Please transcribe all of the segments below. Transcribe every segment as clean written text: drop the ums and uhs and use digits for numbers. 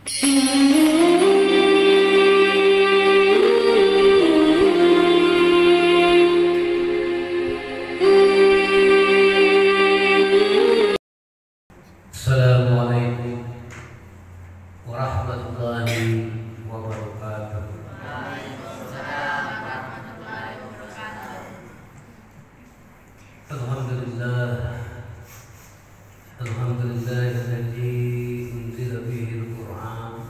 Assalamualaikum warahmatullahi wabarakatuh. Waalaikumsalam warahmatullahi wabarakatuh. Alhamdulillahilladzi unzila bihi al-Qur'an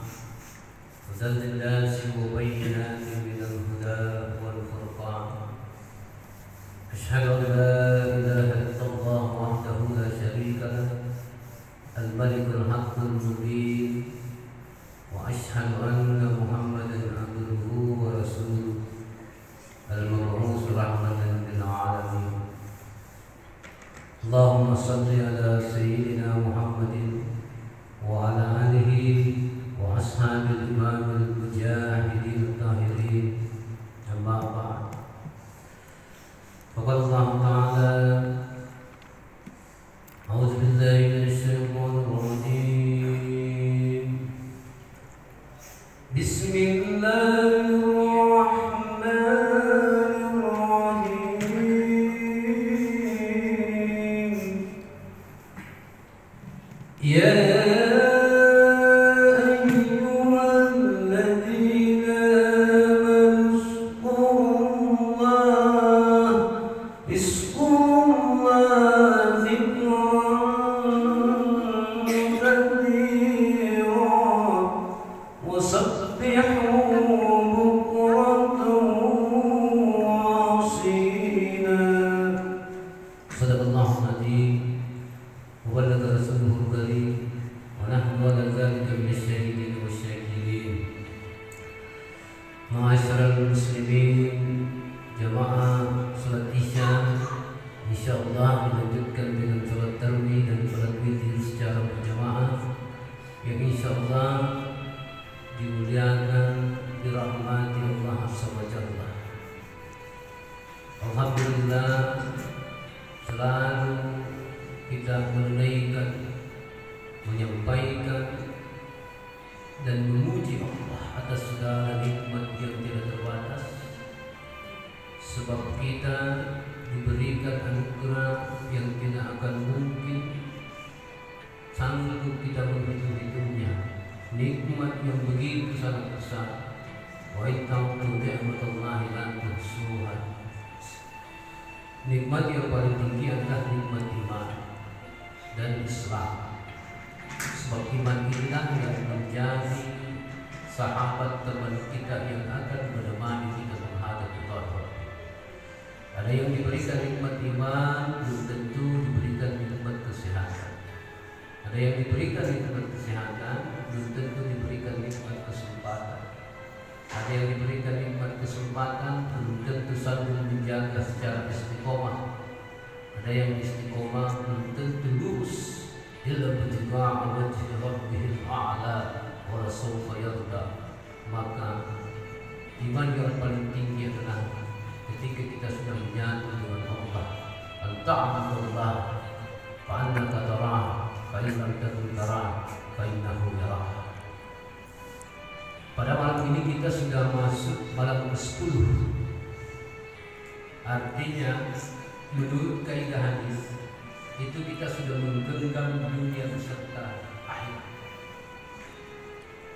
hudan lin-nasi wa bayyinatin minal huda wal furqan. Asyhadu an la ilaha illallah wahdahu la syarika lahu al-malikul haqqul mubin wa asyhadu anna Muhammadan abduhu wa rasuluh al-mab'uts rahmatan lil alamin. Allahumma salli ala sayyidina Muhammadin wa ala alihi wa ashabil imamil mujahidin tahirin. Amma ba'd. Faqala Allah ta'ala a'udzu billahi minasy syaithanir rajim. Bismillahirrahmanirrahim. Ya ayyuhalladzina amanu izkurullaha dzikran katsiran wasabbihuhu bukratan wa asila. Sadaqallahul adzim wa ballagha rasuluhul karim wa nahnu ala dzalika minasyahidin wasyakirin. Ma'asyiral muslimin, jamaah salat Isya insyaallah dilanjutkan dengan salat tarawih dan salat witir secara berjamaah yang insyaallah dimuliakan dirahmati Allah Subhanahu wa ta'ala. Alhamdulillah, selalu kita menunaikan, menyampaikan dan memuji Allah atas segala nikmat yang tidak terbatas, sebab kita diberikan anugerah yang tidak akan mungkin sanggup kita menghitung-hitungnya. Nikmat yang begitu sangat besar. Wa in ta'uddu ni'matallahi la tuhsuha. Nikmat yang paling tinggi adalah nikmat iman dan Islam. Sebab iman inilah yang menjadi sahabat teman kita yang akan menemani kita menghadapi Allah. Ada yang diberikan nikmat iman, belum tentu diberikan nikmat kesehatan. Ada yang diberikan nikmat kesehatan, belum tentu diberikan nikmat kesempatan. Ada yang diberikan nikmat kesempatan, belum tentu sanggup menjaga secara istiqomah. Ada yang istiqomah, belum tentu lurus. Illa bitiqa'a wajhi rabbihil a'la wa sawfa yarda. Maka iman yang paling tinggi adalah ketika kita sudah menyatu dengan Allah. Anta'abudullah fa'annaka tarah fa in lam takun tarah fa innahu yarah. Pada malam ini kita sudah masuk malam ke-10. Artinya menurut kaidah hadis itu kita sudah menggenggam dunia beserta akhirat.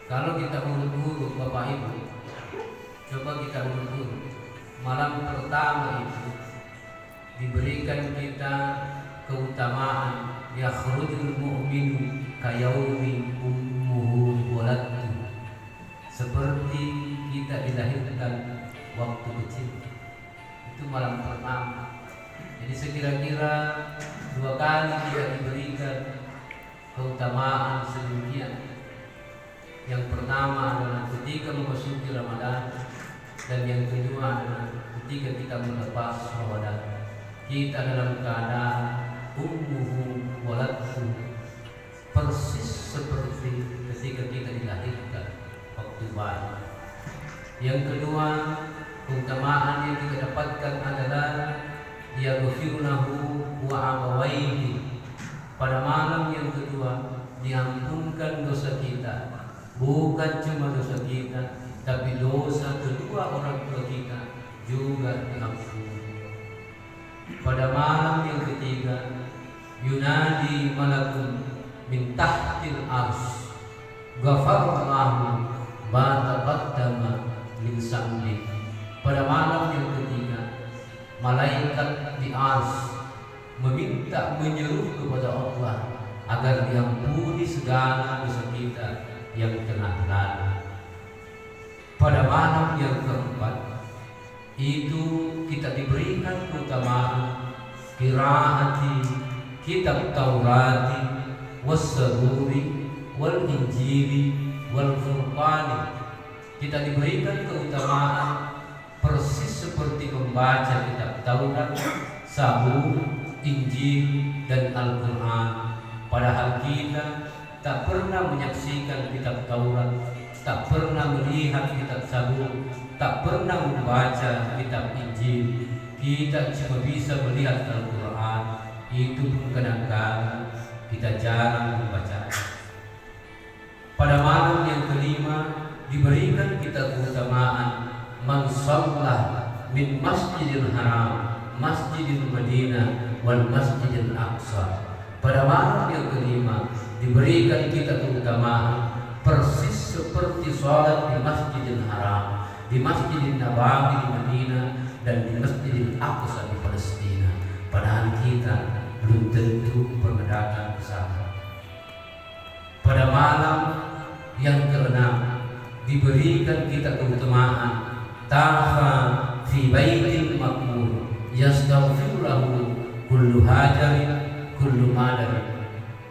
Kalau kita urut-urut Bapak Ibu, coba kita urut-urut. Malam pertama itu diberikan kita keutamaan yakhrujul mu'minu kayaumi ummuhu waladtu. Seperti kita dilahirkan waktu kecil. Itu malam pertama. Jadi sekira-kira 2 kali kita diberikan keutamaan sedemikian. Yang pertama adalah ketika memasuki Ramadan, dan yang kedua adalah ketika kita melepas Ramadan. Kita dalam keadaan ummuhu waladhu, persis seperti ketika kita dilahirkan waktu bayi. Yang kedua, keutamaan yang kita dapatkan adalah yaghfiru lahu wa abawaihi. Pada malam yang kedua diampunkan dosa kita bukan cuma dosa kita, tapi dosa kedua orang tua kita juga diampuni. Pada malam yang ketiga, yunadi malakun min tahtil arsy, ghafarallahu ma taqaddama min zambi. Pada malam yang ketiga, malaikat di arsy meminta, menyeru kepada Allah agar diampuni segala dosa kita yang telah lalu. Pada malam yang keempat itu kita diberikan keutamaan qiraati kitab Taurati was-Zaburi wal Injili wal Furqani. Kita diberikan keutamaan persis seperti membaca kitab Taurat, Zabur, Injil dan Al-Quran. Padahal kita tak pernah menyaksikan kitab Taurat, tak pernah melihat kitab Zabur, tak pernah membaca kitab Injil. Kita cuma bisa melihat Al-Quran, itu pun kadang-kadang kita jarang membacanya. Pada malam yang kelima diberikan kita keutamaan man shalla min Masjidil Haram, Masjidil Madinah wal Masjidil Aqsa. Pada malam yang kelima diberikan kita keutamaan persis seperti sholat di Masjidil Haram, di Masjidil Nabawi di Madinah dan di Masjidil Aqsa di Palestina. Padahal kita belum tentu pernah datang ke sana. Pada malam yang keenam diberikan kita keutamaan tafa fi baitil maqmur yastaghfiru lahu kullu hajarin kullu madarin.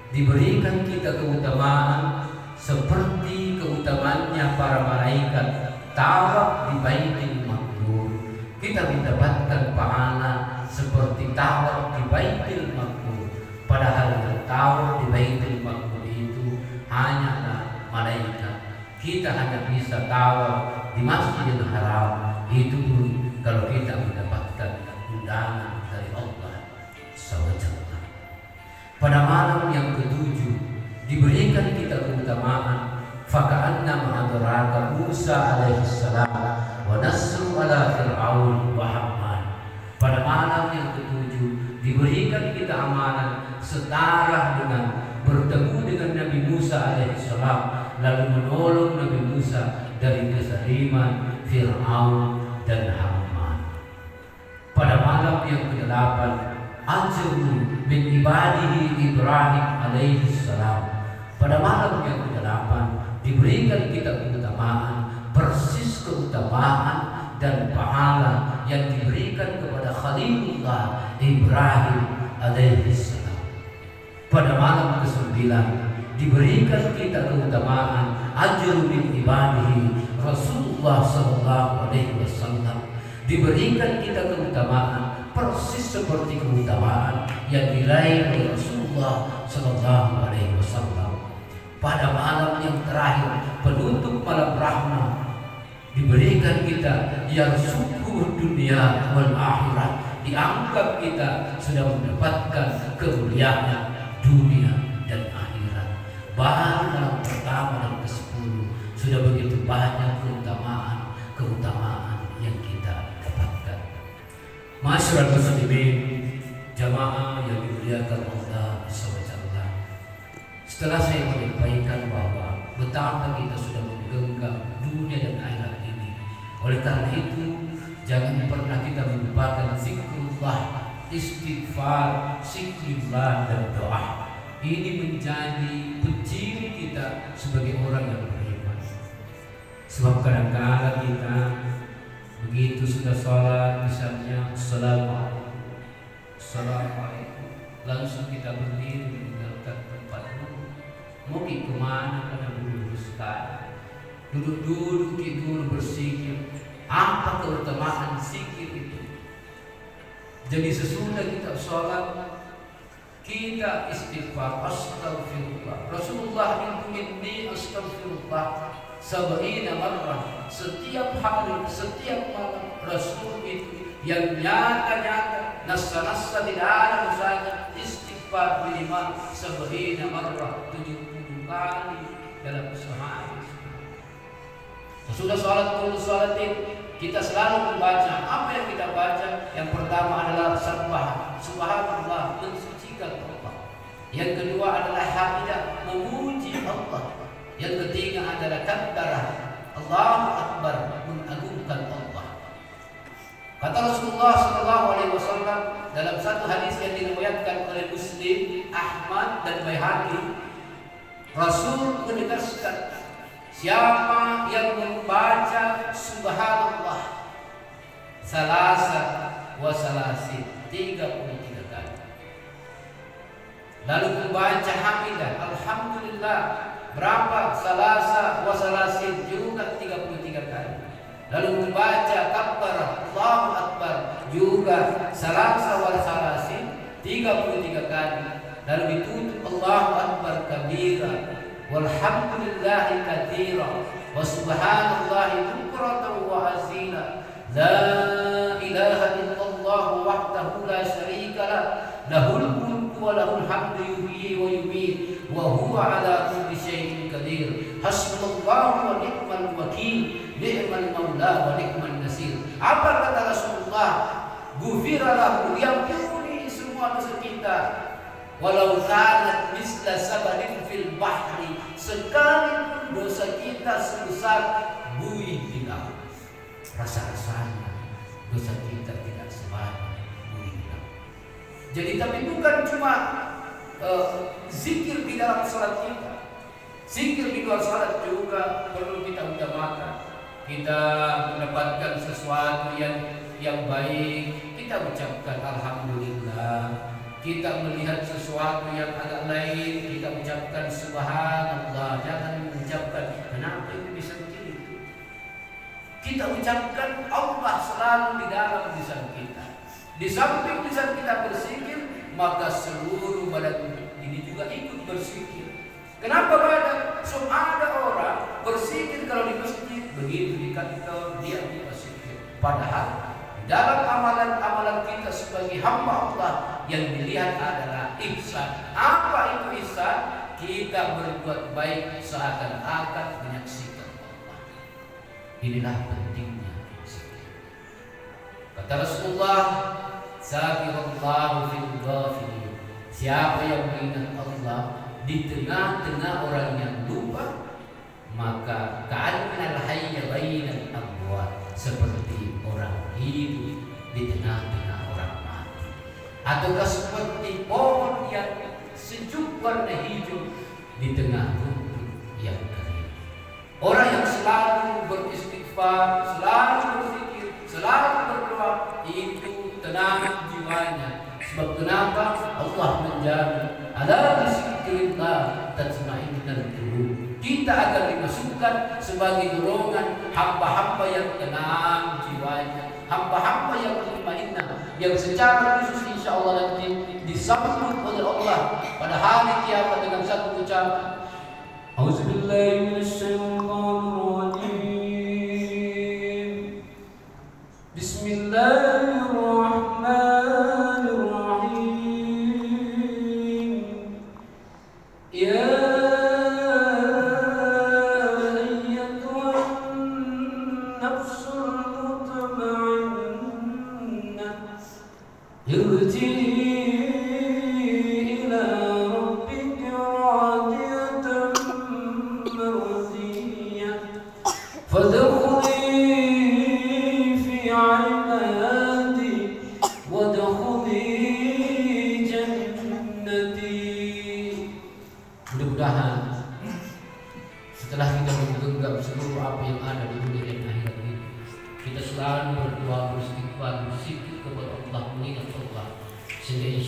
Diberikan kita keutamaan seperti keutamaannya para malaikat tawaf di baitil maqmur. Kita mendapatkan pahala seperti tawaf di baitil maqmur. Padahal tawaf di baitil maqmur itu hanyalah malaikat. Kita hanya bisa tawaf di Masjidil Haram, itu pun kalau kita mendapatkan undangan dari Allah SWT. Pada malam yang ketujuh diberikan kita keutamaan faka'anna ma'adraka Musa alaihissalam wa nasru ala Fir'aun wa Haman. Pada malam yang ketujuh diberikan kita amalan setara dengan bertemu dengan Nabi Musa alaihissalam, lalu menolong Nabi Musa dari kezaliman Fir'aun dan Haman. Pada malam yang ke-8 ajru min ibadihi Ibrahim alaihissalam. Pada malam yang ke-8 diberikan kita keutamaan persis keutamaan dan pahala yang diberikan kepada Khalilullah Ibrahim alaihissalam. Pada malam ke-9 diberikan kita keutamaan ajru min ibadihi Rasulullah sallallahu alaihi wasallam. Diberikan kita keutamaan persis seperti keutamaan yang diraih oleh Rasulullah sallallahu alaihi wasallam. Pada malam yang terakhir penutup malam rahmat diberikan kita yarzuquhu dunia wal akhirat. Dianggap kita sudah mendapatkan kemuliaan dunia dan akhirat. Baru dalam pertama dan ke-10 sudah begitu banyak keutamaan yang kita dapatkan. Masyarakat muslimin, jamaah yang dimuliakan Allah SWT. Setelah saya menyampaikan bahwa betapa kita sudah menggenggam dunia dan akhirat ini, oleh karena itu jangan pernah kita melupakan zikrullah, istighfar, zikrillah dan doa. Ini menjadi penciri kita sebagai orang yang beriman. Sebab kadang-kadang kita begitu sudah sholat, misalnya assalamualaikum, langsung kita berdiri meninggalkan tempat duduk. Mau kemana? Karena duduk sekali. Duduk-duduk tidur berzikir. Apa keutamaan zikir itu? Jadi sesudah kita sholat, kita istighfar, astagfirullah. Rasulullah itu inni astagfirullah sab'ina marrah. Setiap hari, setiap malam Rasul itu yang nyata-nyata nassa-nassa tidak ada misalnya istighfar minimal sab'ina marrah, 70 kali dalam sehari. Sudah sholat kullu sholatin, kita selalu membaca. Apa yang kita baca? Yang pertama adalah subhanallah, mensucikan Allah. Yang kedua adalah hamidah, memuji Allah. Yang ketiga adalah kabbarah, Allahu Akbar, mengagungkan Allah. Kata Rasulullah SAW dalam satu hadis yang diriwayatkan oleh Muslim, Ahmad dan Baihaqi, Rasul menegaskan, siapa yang membaca subhanallah salasa wa salasin 33 kali, lalu membaca hamidah alhamdulillah berapa? Salasa wa salasin, juga 33 kali, lalu membaca kabbarah Allahu Akbar juga salasa wa salasin 33 kali, lalu ditutup Allahu Akbar kabira walhamdulillahi katsira wa subhanallahi bukratan wa asila, la ilaha illallah wahdahu la syarika lah, lahul mulku wa lahul hamdu yuhyi wa yumiit wa huwa ala kulli syai'in qadir, hasbunallahu wa ni'mal wakil, ni'mal maula wa ni'man nasir. Apa kata Rasulullah? Ghufira lahu, diampuni semua dosa kita, walau kanat misla sabadin fil bahri, sekalipun dosa kita sebesar buih di laut. Rasa-rasanya dosa kita tidak sebanyak buih di laut. Jadi tapi bukan cuma zikir di dalam salat kita, zikir di luar salat juga perlu kita utamakan. Kita mendapatkan sesuatu yang baik, kita ucapkan alhamdulillah. Kita melihat sesuatu yang agak lain, kita ucapkan subhanallah. Jangan mengucapkan kenapa itu bisa begitu. Kita ucapkan Allah selalu di dalam lisan kita. Di samping lisan kita berzikir, maka seluruh badan ini juga ikut berzikir. Kenapa badan? So ada orang berzikir kalau di masjid, begitu di kantor dia berzikir. Padahal dalam amalan-amalan kita sebagai hamba Allah yang dilihat adalah ihsan. Apa itu ihsan? Kita berbuat baik seakan-akan menyaksikan Allah. Inilah pentingnya zikir. Kata Rasulullah, "Zakirallahu fil ghafilin." Siapa yang mengingat Allah di tengah-tengah orang yang lupa, maka ka'annal hayya bainal amwat, seperti orang hidup di tengah-tengah orang mati, ataukah seperti pohon yang sejuk warna hijau di tengah rumput yang kering. Orang yang selalu beristighfar, selalu berzikir, selalu berdoa, itu tenang jiwanya. Sebab kenapa? Allah menjamin, ala bizikrillah tatma'innul qulub. Kita akan dimasukkan sebagai golongan hamba-hamba yang tenang jiwanya, hamba-hamba yang mutmainnah, yang secara khusus insya Allah nanti disambut oleh Allah pada hari kiamat dengan satu ucapan, Auzubillahi minasyaitonirrajim, Bismillahirrahmanirrahim. Ya mudah-mudahan setelah kita menggenggam seluruh apa yang ada di dunia dan akhirat ini, kita selalu berdoa, beristighfar, berzikir kepada Allah, mengingat Allah, sehingga insya